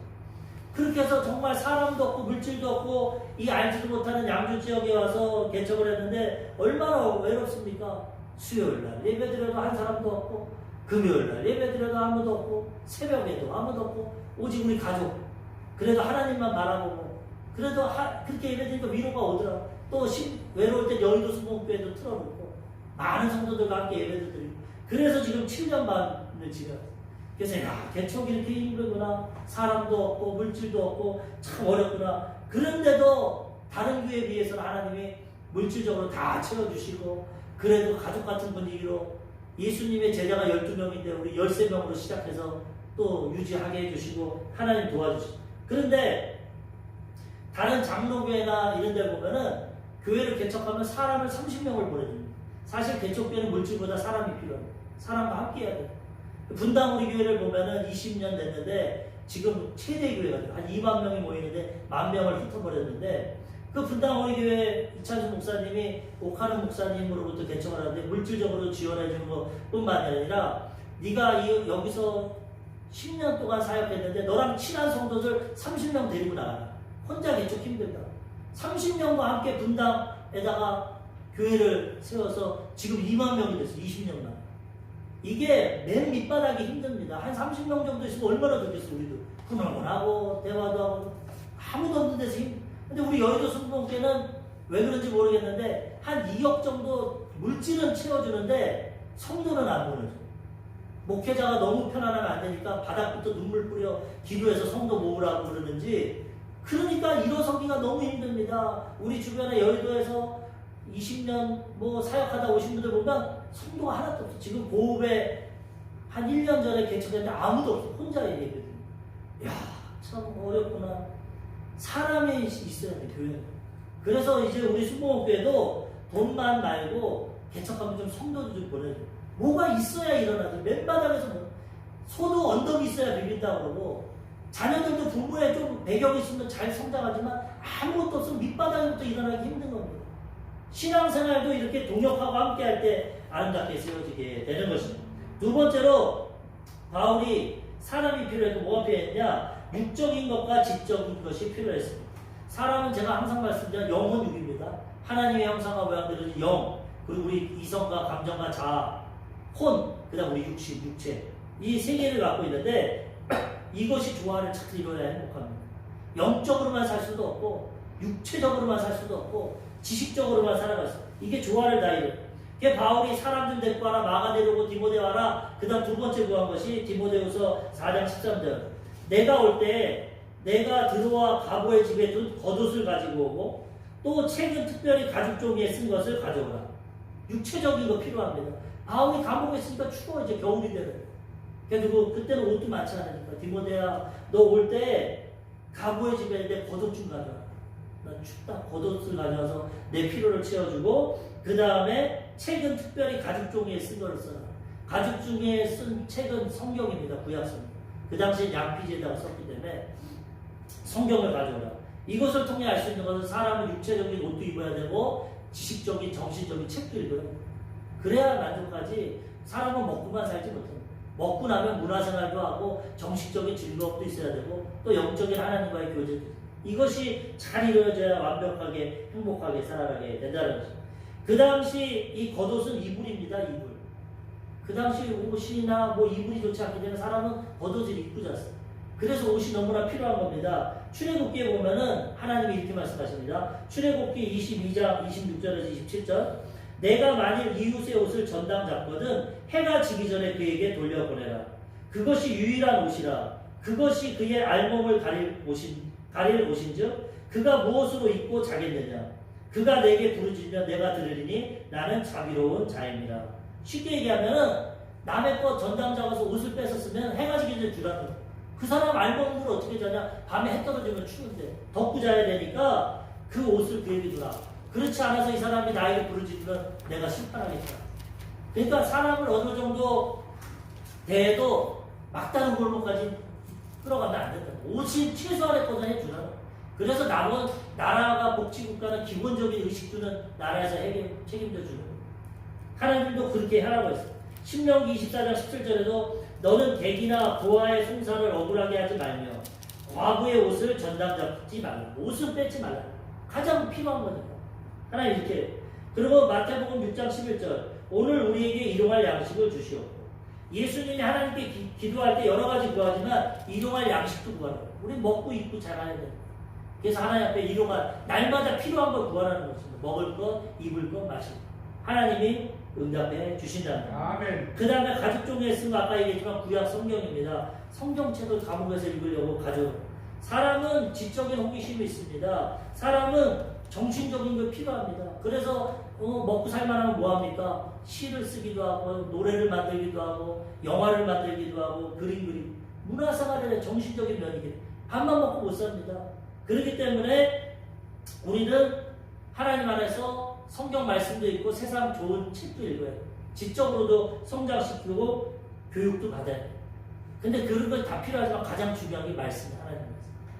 그렇게 해서 정말 사람도 없고 물질도 없고 이 알지도 못하는 양주 지역에 와서 개척을 했는데 얼마나 외롭습니까? 수요일날 예배드려도 한 사람도 없고 금요일날 예배드려도 아무도 없고 새벽에도 아무도 없고 오직 우리 가족 그래도 하나님만 바라보고 그래도 그렇게 예배드리니까 위로가 오더라. 또 외로울 때 여의도 수목교회도 틀어놓고 많은 성도들과 함께 예배도 드리고 그래서 지금 7년 반을 지났어요. 그래서 개척이 이렇게 힘들구나. 사람도 없고 물질도 없고 참 어렵구나. 그런데도 다른 교회에 비해서는 하나님이 물질적으로 다 채워주시고 그래도 가족 같은 분위기로 예수님의 제자가 12명인데 우리 13명으로 시작해서 또 유지하게 해주시고 하나님 도와주시고 그런데 다른 장로교회나 이런 데 보면은 교회를 개척하면 사람을 30명을 보내줍니다. 사실 개척교회는 물질보다 사람이 필요합니다. 사람과 함께 해야 돼요. 분당 우리 교회를 보면은 20년 됐는데 지금 최대 교회가 돼요. 한 2만 명이 모이는데 10,000명을 흩어버렸는데 그 분당 우리 교회 이찬수 목사님이 옥하는 목사님으로부터 개척을 하는데 물질적으로 지원해 주는 것뿐만 아니라 네가 여기서 10년 동안 사역했는데 너랑 친한 성도들 30명 데리고 나가라. 혼자 개척 힘들다. 30명과 함께 분당에다가 교회를 세워서 지금 2만 명이 됐어. 20년 만에. 이게 맨 밑바닥이 힘듭니다. 한 30명 정도 있으면 얼마나 좋겠어. 우리도 훈훈하고 대화도 하고 아무도 없는 데서 근데 우리 여의도 순복음교회는 왜 그런지 모르겠는데 한 2억 정도 물질은 채워주는데 성도는 안 보내줘. 목회자가 너무 편안하면 안 되니까 바닥부터 눈물 뿌려 기도해서 성도 모으라고 그러는지 그러니까 일어서기가 너무 힘듭니다. 우리 주변에 여의도에서 20년 사역하다 오신 분들 보면 성도가 하나도 없어. 지금 고읍에 한 1년 전에 개척했는데 아무도 없어. 혼자 얘기거든요. 야, 참 어렵구나. 사람이 있어야 돼, 교회는. 그래서 이제 우리 순복음교회도 돈만 말고 개척하면 좀 성도도 좀 보내줘. 뭐가 있어야 일어나죠. 맨바닥에서 소도 언덕이 있어야 비빈다 그러고 자녀들도 부모의 좀 배경이 있으면 잘 성장하지만 아무것도 없으면 밑바닥부터 일어나기 힘든 겁니다. 신앙생활도 이렇게 동역하고 함께 할 때 아름답게 세워지게 되는 것입니다. 두 번째로 바울이 사람이 필요해도 뭐가 필요했냐? 육적인 것과 지적인 것이 필요했습니다. 사람은 제가 항상 말씀드린 영혼 육입니다. 하나님의 형상과 모양대로 영, 그리고 우리 이성과 감정과 자아, 혼, 그 다음 우리 육신, 육체 이 세 개를 갖고 있는데 이것이 조화를 잘 이루어야 행복합니다. 영적으로만 살 수도 없고 육체적으로만 살 수도 없고 지식적으로만 살아갈 수 이게 조화를 다 이루어요. 그게 바울이 사람 좀 데리고 와라, 마가 데리고 디모데 와라. 그 다음 두 번째 구한 것이 디모데후서 4장 13절 내가 올 때 내가 들어와 가보의 집에 둔 겉옷을 가지고 오고 또 책은 특별히 가죽 종이에 쓴 것을 가져오라. 육체적인 거 필요합니다. 바울이 감옥에 있으니까 추워 이제 겨울이 되는. 그리고 그때는 옷도 많지 않으니까 디모데야 너 올 때 가보의 집에 내 겉옷 좀 가져와. 난 춥다. 겉옷을 가져와서 내 피로를 채워주고 그 다음에 책은 특별히 가죽 종이에 쓴 거를 써라. 가죽 종이에 쓴 책은 성경입니다. 구약성입니다. 그 당시에 양피지에다가 썼기 때문에 성경을 가져오라. 이것을 통해 알 수 있는 것은 사람은 육체적인 옷도 입어야 되고 지식적인 정신적인 책도 읽어야 됩니다. 그래야 만족하지 사람은 먹고만 살지 못합니다. 먹고 나면 문화생활도 하고 정식적인 즐거움도 있어야 되고 또 영적인 하나님과의 교제도 이것이 잘 이루어져야 완벽하게 행복하게 살아가게 된다는 것입니다. 그 당시 이 겉옷은 이불입니다. 이불. 그 당시 옷이나 이불이 좋지 않기 때문에 사람은 겉옷을 입고 잤어요. 그래서 옷이 너무나 필요한 겁니다. 출애굽기에 보면은 하나님이 이렇게 말씀하십니다. 출애굽기 22장 26절에서 27절. 내가 만일 이웃의 옷을 전당 잡거든 해가 지기 전에 그에게 돌려보내라. 그것이 유일한 옷이라. 그것이 그의 알몸을 가릴 옷인즉 그가 무엇으로 입고 자겠느냐. 그가 내게 부르짖으면 내가 들으리니 나는 자비로운 자입니다. 쉽게 얘기하면 남의 것 전당 잡아서 옷을 뺏었으면 해가 지기 전에 주라는 거예요. 그 사람 알몸으로 어떻게 자냐. 밤에 해 떨어지면 추운데 덮고 자야 되니까 그 옷을 그에게 주라. 그렇지 않아서 이 사람이 나에게 부르짖으면 내가 심판하겠다. 그러니까 사람을 어느 정도 대해도 막다른 골목까지 끌어가면 안 된다. 옷이 최소한의 것은 해주라. 그래서 남은 나라가 복지국가는 기본적인 의식주는 나라에서 책임져 주는 거예요. 하나님도 그렇게 하라고 했어요. 신명기 24장 17절에도 너는 객이나 부하의 송사를 억울하게 하지 말며 과부의 옷을 전당 잡지 말라. 옷을 뺏지 말라. 가장 필요한 거니까. 하나님 이렇게. 그리고 마태복음 6장 11절 오늘 우리에게 일용할 양식을 주시옵고. 예수님이 하나님께 기도할 때 여러 가지 구하지만 일용할 양식도 구하는 거예요. 우리 먹고 입고 자라야 돼요. 그래서 하나님 앞에 일용할 날마다 필요한 걸 구하라는 것입니다. 먹을 것, 입을 것, 마실 것. 하나님이 응답해 주신다는 거예요. 그 다음에 가족 종에 쓰면 아까 얘기했지만 구약 성경입니다. 성경책을 감옥에서 읽으려고 가져요. 사람은 지적인 호기심이 있습니다. 사람은 정신적인 게 필요합니다. 그래서 먹고 살만하면 뭐합니까? 시를 쓰기도 하고 노래를 만들기도 하고 영화를 만들기도 하고 그림 그리고 문화생활의 정신적인 면이기 때문에 밥만 먹고 못 삽니다. 그렇기 때문에 우리는 하나님 안에서 성경 말씀도 있고 세상 좋은 책도 읽어야 돼요. 지적으로도 성장시키고 교육도 받아야 돼요. 근데 그런 건 다 필요하지만 가장 중요한 게 말씀이에요. 하나님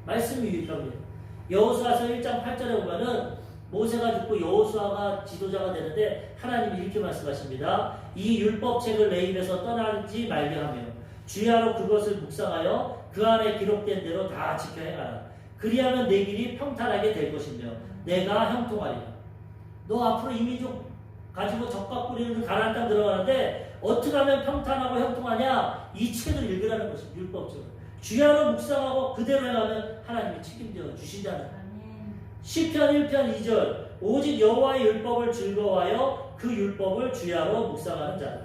말씀이 유일합니다. 여호수아서 1장 8절에 보면은 모세가 죽고 여호수아가 지도자가 되는데 하나님이 이렇게 말씀하십니다. 이 율법책을 내 입에서 떠나지 말게 하며 주야로 그것을 묵상하여 그 안에 기록된 대로 다 지켜 행하라. 그리하면 내 길이 평탄하게 될 것이며 내가 형통하리라. 너 앞으로 이민족 가지고 적과 뿌리는 가나안 땅 들어가는데 어떻게 하면 평탄하고 형통하냐? 이 책을 읽으라는 것입니다. 율법책을. 주야로 묵상하고 그대로 행하면 하나님이 책임져 주신다는 거예요. 시편 1편 2절 오직 여호와의 율법을 즐거워하여 그 율법을 주야로 묵상하는 자다.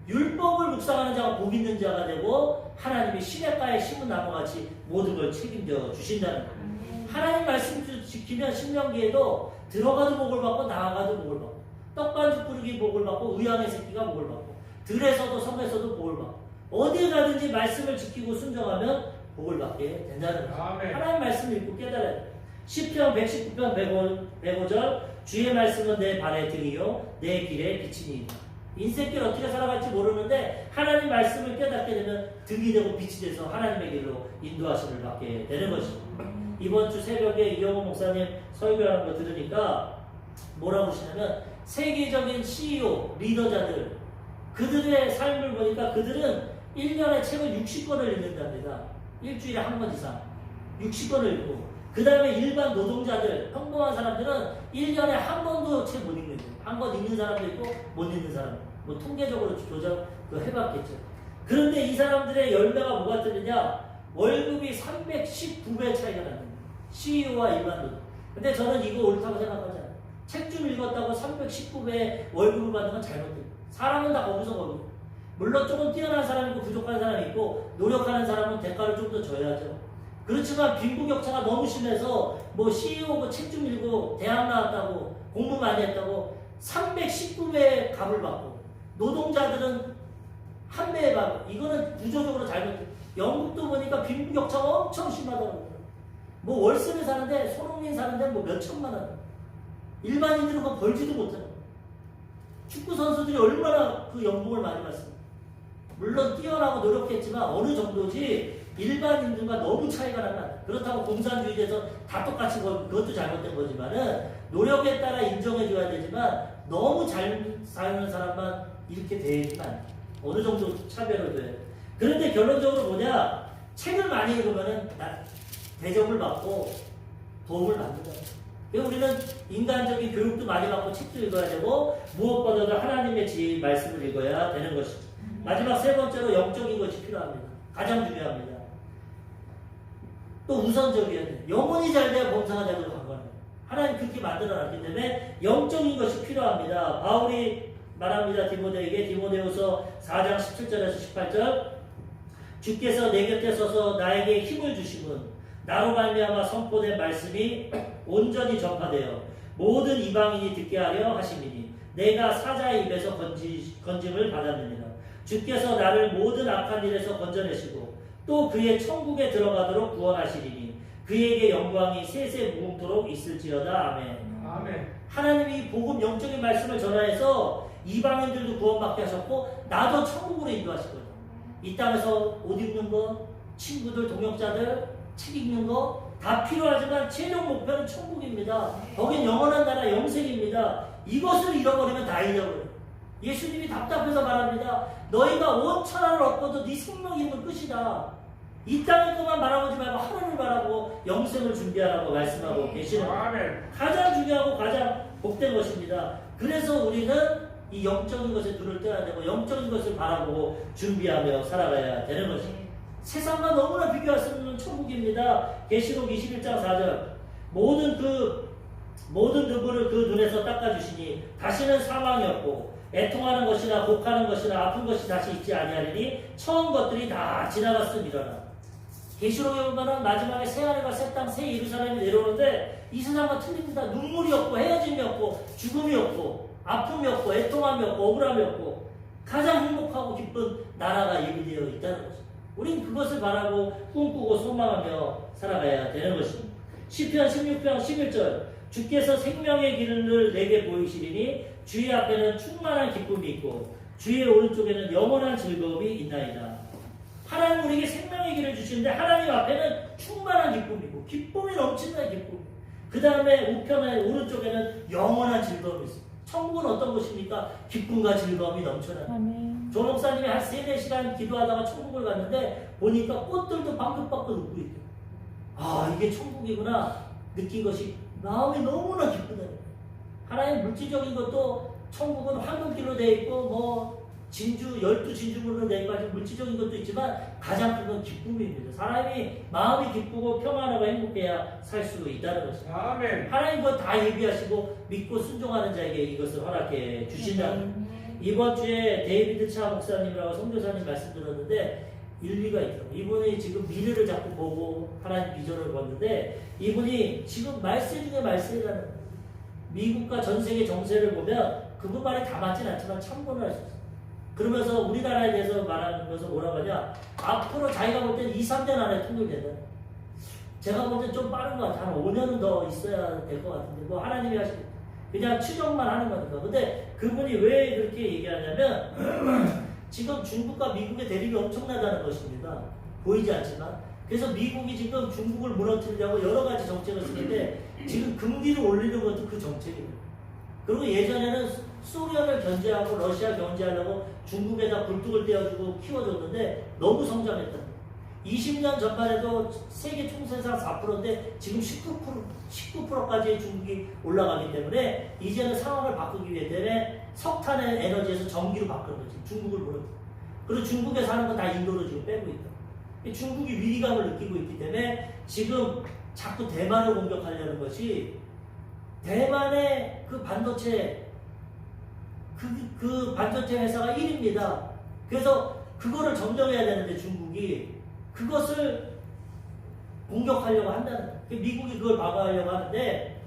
율법을 묵상하는 자가 복 있는 자가 되고 하나님이 시냇가에 심은 나무같이 모든 걸 책임져 주신다는 거예요. 하나님 말씀을 지키면 신명기에도 들어가도 복을 받고 나가도 복을 받고 떡반죽 뿌리기 복을 받고 의왕의 새끼가 복을 받고 들에서도 성에서도 복을 받고 어디에 가든지 말씀을 지키고 순종하면 복을 받게 된다는 거예요. 하나님 말씀을 읽고 깨달아야 돼요. 시편 119편 105절 주의 말씀은 내 발의 등이요 내 길의 빛이니. 인생길 어떻게 살아갈지 모르는데 하나님 말씀을 깨닫게 되면 등이 되고 빛이 돼서 하나님의 길로 인도하심을 받게 되는 것입니다. 이번 주 새벽에 이영호 목사님 설교하는 거 들으니까 뭐라고 하시냐면 세계적인 CEO, 리더자들 그들의 삶을 보니까 그들은 1년에 책을 60권을 읽는답니다. 일주일에 한 권 이상 60권을 읽고 그 다음에 일반 노동자들, 평범한 사람들은 1년에 한 권도 책 못 읽는 거예요. 한 권 읽는 사람도 있고 못 읽는 사람. 뭐 통계적으로 조작 해봤겠죠. 그런데 이 사람들의 열매가 뭐가 뜨느냐? 월급이 319배 차이가 나는 거예요. CEO와 일반 노동. 근데 저는 이거 옳다고 생각하지 않아요. 책 좀 읽었다고 319배 월급을 받는 건 잘못돼요. 사람은 다 거기서 거기. 물론 조금 뛰어난 사람이 있고 부족한 사람이 있고 노력하는 사람은 대가를 좀 더 줘야죠. 그렇지만 빈부격차가 너무 심해서 뭐 CEO고 책 좀 읽고 대학 나왔다고 공부 많이 했다고 319배의 값을 받고 노동자들은 한 배의 값. 이거는 구조적으로 잘못돼요. 영국도 보니까 빈부격차가 엄청 심하더라고요. 뭐 월세를 사는데 손흥민 사는데 뭐 몇 천만 원. 일반인들은 그거 벌지도 못해요. 축구 선수들이 얼마나 그 연봉을 많이 받습니까? 물론 뛰어나고 노력했지만 어느 정도지 일반인들과 너무 차이가 나면 그렇다고 공산주의에서 다 똑같이 그것도 잘못된 거지만은 노력에 따라 인정해줘야 되지만 너무 잘 사는 사람만 이렇게 대해지만 어느 정도 차별을 돼. 그런데 결론적으로 뭐냐? 책을 많이 읽으면은 대접을 받고 도움을 받는다. 그래서 우리는 인간적인 교육도 많이 받고 책도 읽어야 되고 무엇보다도 하나님의 지혜 말씀을 읽어야 되는 것이죠. 마지막 세 번째로 영적인 것이 필요합니다. 가장 중요합니다. 또 우선적이어야 돼. 영혼이 잘 돼야 범사가 되고 관건해요. 하나님 그렇게 만들어놨기 때문에 영적인 것이 필요합니다. 바울이 말합니다. 디모데에게 디모데후서 4장 17절에서 18절 주께서 내 곁에 서서 나에게 힘을 주심은 나로 말미암아 선포된 말씀이 온전히 전파되어 모든 이방인이 듣게 하려 하심이니 내가 사자의 입에서 건짐을 받았느니라. 주께서 나를 모든 악한 일에서 건져내시고 또 그의 천국에 들어가도록 구원하시리니 그에게 영광이 세세 무궁토록 있을지어다. 아멘.
아멘.
하나님이 복음 영적인 말씀을 전하여서 이방인들도 구원받게 하셨고 나도 천국으로 인도하실 거예요. 이 땅에서 옷 입는 거, 친구들, 동역자들, 책 읽는 거 다 필요하지만 최종 목표는 천국입니다. 거긴 영원한 나라 영생입니다. 이것을 잃어버리면 다 잃어버려요. 예수님이 답답해서 말합니다. 너희가 온 천하를 얻고도 네 생명 있는 끝이다. 이 땅의 것만 바라보지 말고 하늘을 바라보고 영생을 준비하라고 말씀하고 계시는 가장 중요하고 가장 복된 것입니다. 그래서 우리는 이 영적인 것에 눈을 떼야 되고 영적인 것을 바라보고 준비하며 살아가야 되는 것입니다. 세상과 너무나 비교할 수 없는 천국입니다. 계시록 21장 4절 모든 누구를 그 눈에서 닦아주시니 다시는 사망이 없고 애통하는 것이나 곡하는 것이나 아픈 것이 다시 있지 아니하리니 처음 것들이 다 지나갔음이로라. 계시록에 보면 마지막에 새 하늘과 새 땅 새 예루살렘이 내려오는데 이 세상과 틀립니다. 눈물이 없고 헤어짐이 없고 죽음이 없고 아픔이 없고 애통함이 없고 억울함이 없고 가장 행복하고 기쁜 나라가 예비되어 있다는 것입니다. 우린 그것을 바라고 꿈꾸고 소망하며 살아가야 되는 것입니다. 시편 16편 11절 주께서 생명의 길을 내게 보이시리니 주의 앞에는 충만한 기쁨이 있고 주의 오른쪽에는 영원한 즐거움이 있나이다. 하나님 우리에게 생명의 길을 주시는데 하나님 앞에는 충만한 기쁨이고 기쁨이 넘치는 기쁨. 그 다음에 우편의 오른쪽에는 영원한 즐거움이 있습니다. 천국은 어떤 곳입니까? 기쁨과 즐거움이 넘쳐나는. 조 목사님이 한 3-4시간 기도하다가 천국을 갔는데 보니까 꽃들도 방긋방긋 웃고 있대요. 아 이게 천국이구나 느낀 것이 마음이 너무나 기쁘다. 하나님 물질적인 것도 천국은 황금길로 되어 있고 뭐 진주 12진주물로 되어 있고 물질적인 것도 있지만 가장 큰 건 기쁨입니다. 사람이 마음이 기쁘고 평안하고 행복해야 살 수 있다는 것입니다.
아멘.
하나님 그거 다 예비하시고 믿고 순종하는 자에게 이것을 허락해 주신다는. 이번 주에 데이비드 차 목사님이라고 선교사님 말씀 들었는데 일리가 있더라고요. 이분이 지금 미래를 자꾸 보고 하나님 비전을 봤는데 이분이 지금 말세 중에 말세라는 거예요. 미국과 전 세계 정세를 보면 그분 말이 다 맞진 않지만 참고는 할 수 있어요. 그러면서 우리나라에 대해서 말하면서 뭐라고 하냐 앞으로 자기가 볼 때는 2-3년 안에 통일된다. 제가 볼 때 좀 빠른 것 같아요. 한 5년은 더 있어야 될 것 같은데 뭐 하나님이 하시고 그냥 추정만 하는 거니까. 근데 그분이 왜 그렇게 얘기하냐면 지금 중국과 미국의 대립이 엄청나다는 것입니다. 보이지 않지만. 그래서 미국이 지금 중국을 무너뜨리려고 여러 가지 정책을 쓰는데 지금 금리를 올리는 것도 그 정책이에요. 그리고 예전에는 소련을 견제하고 러시아 견제하려고 중국에다 굴뚝을 떼어주고 키워줬는데 너무 성장했다. 20년 전만 해도 세계 총생산 4%인데 지금 19%까지 중국이 올라가기 때문에 이제는 상황을 바꾸기 위해 때문에 석탄의 에너지에서 전기로 바꾸는 거지. 중국을 보는. 그리고 중국에 사는 건 다 인도로 지금 빼고 있다. 중국이 위기감을 느끼고 있기 때문에 지금 자꾸 대만을 공격하려는 것이 대만의 그 반도체 그 반도체 회사가 1위입니다. 그래서 그거를 점령해야 되는데 중국이 그것을 공격하려고 한다는 거예요. 미국이 그걸 막아하려고 하는데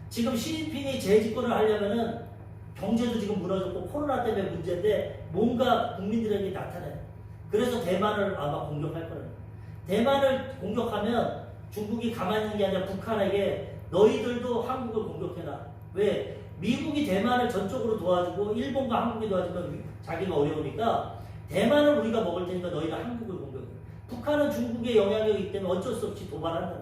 지금 시진핑이 재집권을 하려면은 경제도 지금 무너졌고 코로나 때문에 문제인데 뭔가 국민들에게 나타나요. 그래서 대만을 아마 공격할 거예요. 대만을 공격하면 중국이 가만히 있는 게 아니라 북한에게 너희들도 한국을 공격해라. 왜? 미국이 대만을 전적으로 도와주고 일본과 한국이 도와주면 자기가 어려우니까 대만을 우리가 먹을 테니까 너희가 한국을 공격해. 북한은 중국의 영향력이 있기 때문에 어쩔 수 없이 도발한다.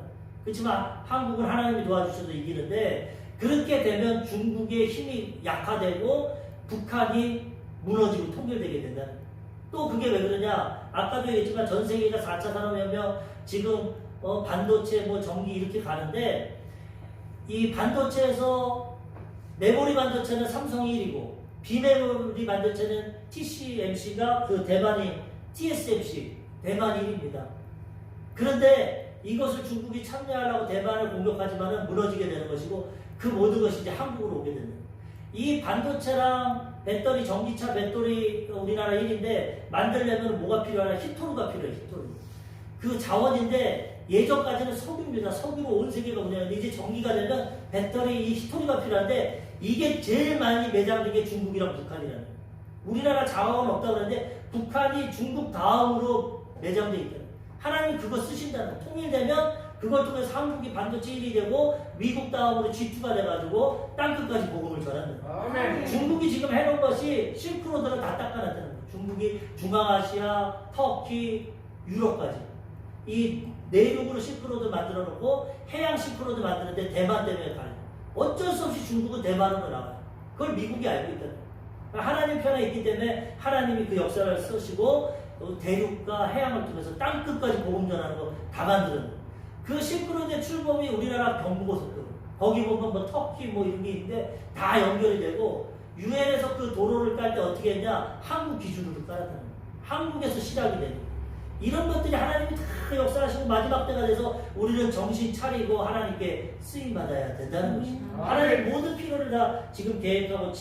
그렇지만 한국은 하나님이 도와주셔서 이기는데 그렇게 되면 중국의 힘이 약화되고 북한이 무너지고 통일되게 된다는 거예요. 또 그게 왜 그러냐? 아까도 얘기했지만 전 세계가 4차 산업혁명 지금 반도체 뭐 전기 이렇게 가는데 이 반도체에서 메모리 반도체는 삼성이 1위고 비메모리 반도체는 TSMC가 그 대만이 TSMC 대만 1위입니다. 그런데 이것을 중국이 참여하려고 대만을 공격하지만은 무너지게 되는 것이고 그 모든 것이 이제 한국으로 오게 되는 거예요. 이 반도체랑 배터리, 전기차 배터리 우리나라 1인데 만들려면 뭐가 필요하냐? 히토르가 필요해요. 히토르. 그 자원인데 예전까지는 석유입니다. 석유로 온 세계가 운영했는데 이제 전기가 되면 배터리 이 히토리가 필요한데 이게 제일 많이 매장된 게 중국이랑 북한이라는 거예요. 우리나라 자원은 없다고 그러는데 북한이 중국 다음으로 매장돼 있다는 거예요. 하나님 그거 쓰신다는 거예요. 통일되면 그걸 통해서 한국이 반도체 1위 되고 미국 다음으로 G2가 돼가지고 땅끝까지 복음을 전한다는 거예요. 중국이 지금 해놓은 것이 실크로드를 다 닦아놨다는 거예요. 중국이 중앙아시아, 터키, 유럽까지 이 내륙으로 실크로드 만들어 놓고 해양 실크로드 만드는데 대만 때문에 가요. 어쩔 수 없이 중국은 대만으로 나와요. 그걸 미국이 알고 있다는 거예요. 하나님 편에 있기 때문에 하나님이 그 역사를 쓰시고 대륙과 해양을 통해서 땅끝까지 복음 전하는 거 다 만드는 거예요. 그 실크로드의 출범이 우리나라 경부고속도로. 거기 보면 뭐 터키 뭐 이런 게 있는데 다 연결이 되고 유엔에서 그 도로를 깔 때 어떻게 했냐? 한국 기준으로 깔았다는 거예요. 한국에서 시작이 되는 거예요. 이런 것들이 하나님이 다 역사하시고 마지막 때가 돼서 우리는 정신 차리고 하나님께 쓰임받아야 된다는 것입니다. 하나님 모든 필요를 다 지금 계획하고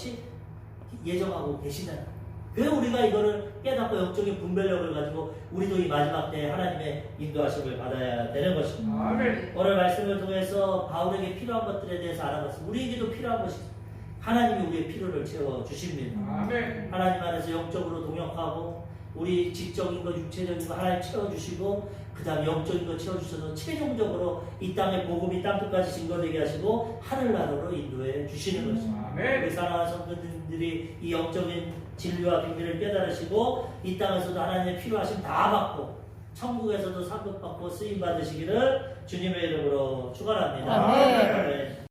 예정하고 계시다는 거예요. 그래서 우리가 이거를 깨닫고 영적인 분별력을 가지고 우리도 이 마지막 때 하나님의 인도하심을 받아야 되는 것입니다.
아멘.
오늘 말씀을 통해서 바울에게 필요한 것들에 대해서 알아봤습니다. 우리에게도 필요한 것이 하나님이 우리의 필요를 채워주십니다.
아멘.
하나님 안에서 영적으로 동역하고 우리 지적인 것, 육체적인 거 하나님 채워주시고 그 다음 영적인 거 채워주셔서 최종적으로 이 땅의 복음이 땅끝까지 증거되게 하시고 하늘나라로 인도해 주시는 것입니다.
아멘.
우리 사랑하는 성도님들이 이 영적인 진리와 비밀을 깨달으시고 이 땅에서도 하나님의 필요하심 다 받고 천국에서도 상급받고 쓰임받으시기를 주님의 이름으로 축원합니다.
아멘.
아멘.